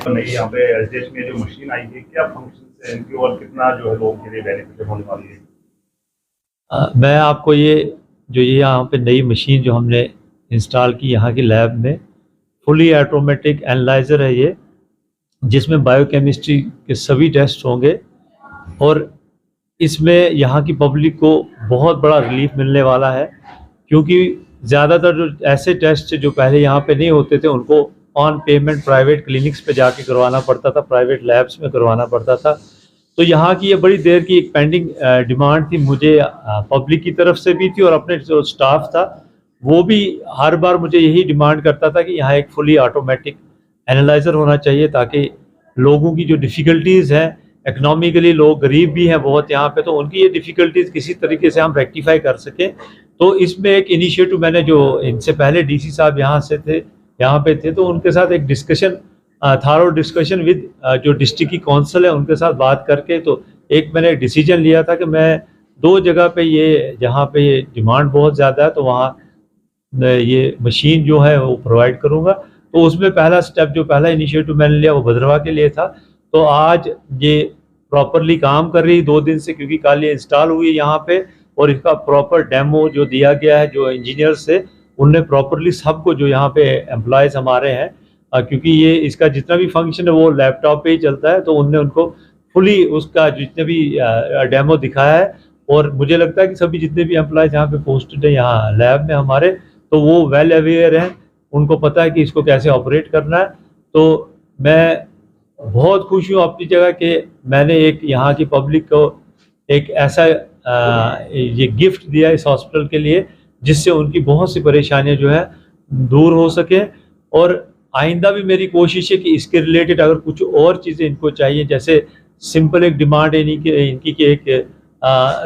नहीं, यहाँ पे एसडीएच में जो मशीन आई है, क्या फंक्शन है इनकी और कितना जो है लोगों के लिए बेनिफिशियल होने वाली है? मैं आपको ये यहाँ पे नई मशीन जो हमने इंस्टॉल की यहाँ की लैब में, फुली ऑटोमेटिक एनालाइज़र है ये, जिसमें बायोकेमिस्ट्री के सभी टेस्ट होंगे और इसमें यहाँ की पब्लिक को बहुत बड़ा रिलीफ मिलने वाला है, क्योंकि ज़्यादातर जो ऐसे टेस्ट जो पहले यहाँ पे नहीं होते थे उनको ऑन पेमेंट प्राइवेट क्लिनिक्स पे जाके करवाना पड़ता था, प्राइवेट लैब्स में करवाना पड़ता था। तो यहाँ की ये बड़ी देर की एक पेंडिंग डिमांड थी, मुझे पब्लिक की तरफ से भी थी और अपने जो स्टाफ था वो भी हर बार मुझे यही डिमांड करता था कि यहाँ एक फुली ऑटोमेटिक एनालाइज़र होना चाहिए, ताकि लोगों की जो डिफ़िकल्टीज़ हैं, इकनॉमिकली लोग गरीब भी हैं बहुत यहाँ पे, तो उनकी ये डिफ़िकल्टीज़ किसी तरीके से हम रेक्टिफाई कर सकें। तो इसमें एक इनिशिएटिव मैंने, जो इनसे पहले डीसी साहब यहाँ पे थे, तो उनके साथ एक डिस्कशन, थारो डिस्कशन विद जो डिस्ट्रिक्ट की काउंसिल है उनके साथ बात करके, तो एक मैंने डिसीजन लिया था कि मैं 2 जगह पे ये, जहाँ पे ये डिमांड बहुत ज़्यादा है, तो वहाँ ये मशीन जो है वो प्रोवाइड करूँगा। तो उसमें पहला स्टेप, जो पहला इनिशिएटिव मैंने लिया वो भद्रवा के लिए था। तो आज ये प्रॉपरली काम कर रही 2 दिन से, क्योंकि कल ये इंस्टॉल हुई यहाँ पे, और इसका प्रॉपर डेमो जो दिया गया है, जो इंजीनियर से, उनने प्रॉपरली सबको, जो यहाँ पे एम्प्लॉयज़ हमारे हैं, क्योंकि ये इसका जितना भी फंक्शन है वो लैपटॉप पे ही चलता है, तो उनने उनको फुली उसका जितने भी डेमो दिखाया है। और मुझे लगता है कि सभी जितने भी एम्प्लॉयज़ यहाँ पे पोस्टेड है यहाँ लैब में हमारे, तो वो वेल अवेयर हैं, उनको पता है कि इसको कैसे ऑपरेट करना है। तो मैं बहुत खुश हूँ अपनी जगह कि मैंने एक यहाँ की पब्लिक को एक ऐसा ये गिफ्ट दिया इस हॉस्पिटल के लिए, जिससे उनकी बहुत सी परेशानियाँ जो है दूर हो सके। और आइंदा भी मेरी कोशिश है कि इसके रिलेटेड अगर कुछ और चीज़ें इनको चाहिए, जैसे सिंपल एक डिमांड है इनकी कि एक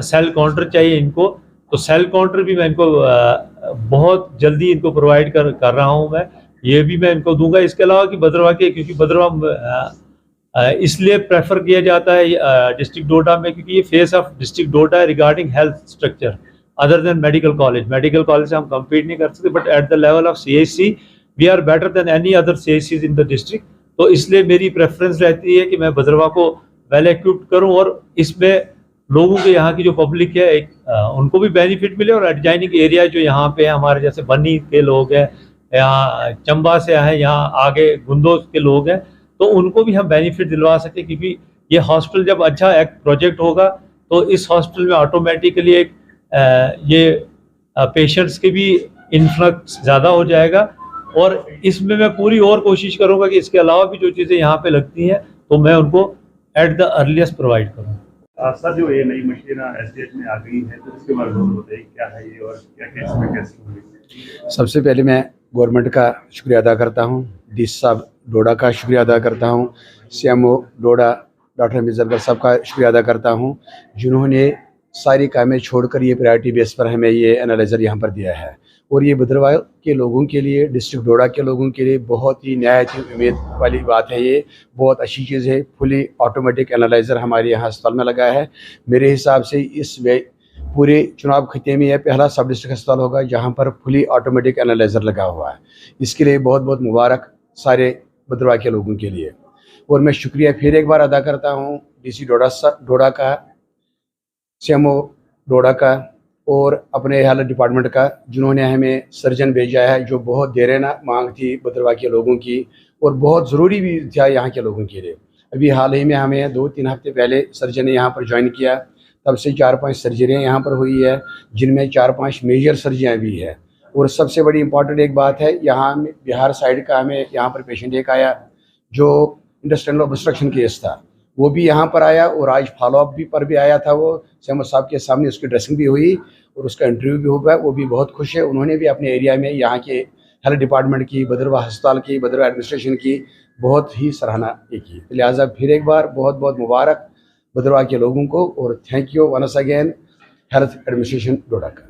सेल काउंटर चाहिए इनको, तो सेल काउंटर भी मैं इनको बहुत जल्दी इनको प्रोवाइड कर रहा हूँ, मैं ये भी मैं इनको दूंगा। इसके अलावा कि भद्रवा के, क्योंकि भद्रवा इसलिए प्रेफर किया जाता है डिस्ट्रिक्ट डोडा में, क्योंकि ये फेस ऑफ डिस्ट्रिक्ट डोडा है regarding health structure, other than medical college से हम कम्पीट नहीं कर सकते, but at the level of CHC we are better than any other CHCs in the district. तो इसलिए मेरी प्रेफरेंस रहती है कि मैं भद्रवा को वेल इक्विप्ड करूँ, और इसमें लोगों के, यहाँ की जो पब्लिक है, एक उनको भी बेनिफिट मिले, और एडजाइनिंग एरिया जो यहाँ पे हमारे जैसे बन्नी के लोग हैं, यहाँ चंबा से हैं, यहाँ आगे गुंदोज के लोग हैं, तो उनको भी हम बेनिफिट दिलवा सकें। क्योंकि ये हॉस्पिटल जब अच्छा एक प्रोजेक्ट होगा, तो इस हॉस्पिटल में ऑटोमेटिकली एक ये पेशेंट्स के भी इन्फ्लक्स ज़्यादा हो जाएगा। और इसमें मैं पूरी और कोशिश करूँगा कि इसके अलावा भी जो चीज़ें यहाँ पे लगती हैं, तो मैं उनको एट द अर्लीस्ट प्रोवाइड करूँ। सर, जो ये नई मशीन एसडीएच में आ गई है, तो इसके बारे में बताइए क्या है ये और क्या कैसे होगी? सबसे पहले मैं गवर्नमेंट का शुक्रिया अदा करता हूँ, डीसी साहब डोडा का शुक्रिया अदा करता हूँ, CMO डोडा डॉक्टर मिर्ज़ा साहब का शुक्रिया अदा करता हूँ, जिन्होंने सारी कामें छोड़कर ये प्रायोरिटी बेस पर हमें ये एनालाइज़र यहाँ पर दिया है। और ये भद्रवाह के लोगों के लिए, डिस्ट्रिक्ट डोडा के लोगों के लिए बहुत ही नहायत ही उम्मीद वाली बात है। ये बहुत अच्छी चीज़ है। फुली ऑटोमेटिक एनालाइज़र हमारे यहाँ अस्पताल में लगा है। मेरे हिसाब से इस पूरे चुनाव खत्ते में यह पहला सब डिस्ट्रिक्ट अस्पताल होगा जहाँ पर फुली ऑटोमेटिक एनालाइज़र लगा हुआ है। इसके लिए बहुत बहुत मुबारक सारे भद्रवाह के लोगों के लिए। और मैं शुक्रिया फिर एक बार अदा करता हूँ DC डोडा का, CMO डोडा का, और अपने हेल्थ डिपार्टमेंट का, जिन्होंने हमें सर्जन भेजा है, जो बहुत देर मांग थी भद्रवाह के लोगों की, और बहुत ज़रूरी भी था यहाँ के लोगों के लिए। अभी हाल ही में हमें 2-3 हफ्ते पहले सर्जन ने यहाँ पर ज्वाइन किया, तब से 4-5 सर्जरियाँ यहाँ पर हुई है, जिनमें 4-5 मेजर सर्जरियाँ भी है। और सबसे बड़ी इम्पॉर्टेंट एक बात है, यहाँ बिहार साइड का हमें यहाँ पर पेशेंट एक आया जो इंटेस्टाइनल ऑब्स्ट्रक्शन केस था, वो भी यहाँ पर आया, और आज फॉलोअप पर भी आया था। वो CMO साहब के सामने उसकी ड्रेसिंग भी हुई और उसका इंटरव्यू भी होगा। वो भी बहुत खुश है। उन्होंने भी अपने एरिया में यहाँ के हेल्थ डिपार्टमेंट की, भद्रवाह अस्पताल की, भद्रवाह एडमिनिस्ट्रेशन की बहुत ही सराहना की। लिहाजा फिर एक बार बहुत बहुत मुबारक भद्रवाह के लोगों को, और thank you once again health administration Doda का।